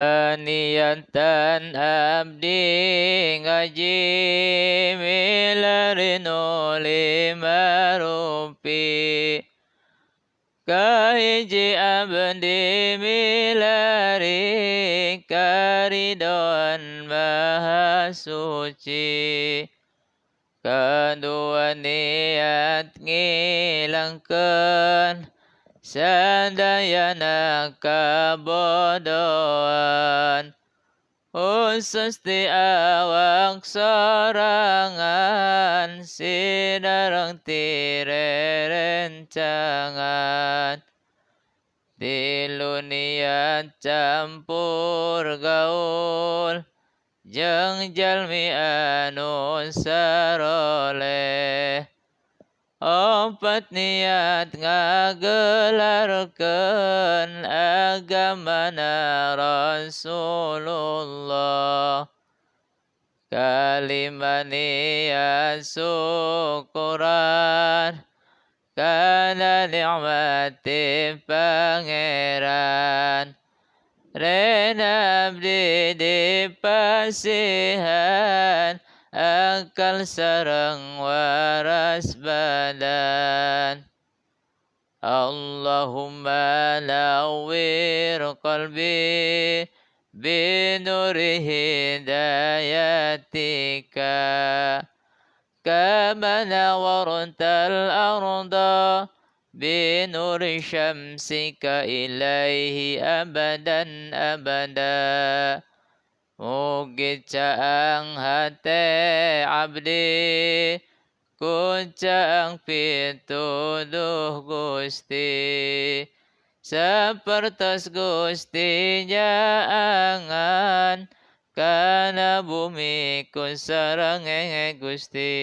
Niatan abdi ngaji milarin lima rupi kahiji abdi milari karidon maha suci kedua niat ngilangkeun sadayana kabodohan khusus di awak sorangan sidareng tirerencangan tilu niat campur gaul jeung jalmi anu saroleh opat niat ngagelarkeun agamana Rasulullah kalima niat syukuran kana nikmati pangeran rena abdi dipasihan akal sareng waras badan Allahumma nawwir qalbi binuri hidayatika kama nawartal arda binuri syamsika ilaihi abadan abada mugi caang hate abdi kuncang pituduh Gusti sapertos Gusti nyaangan kana bumi ku sareng Gusti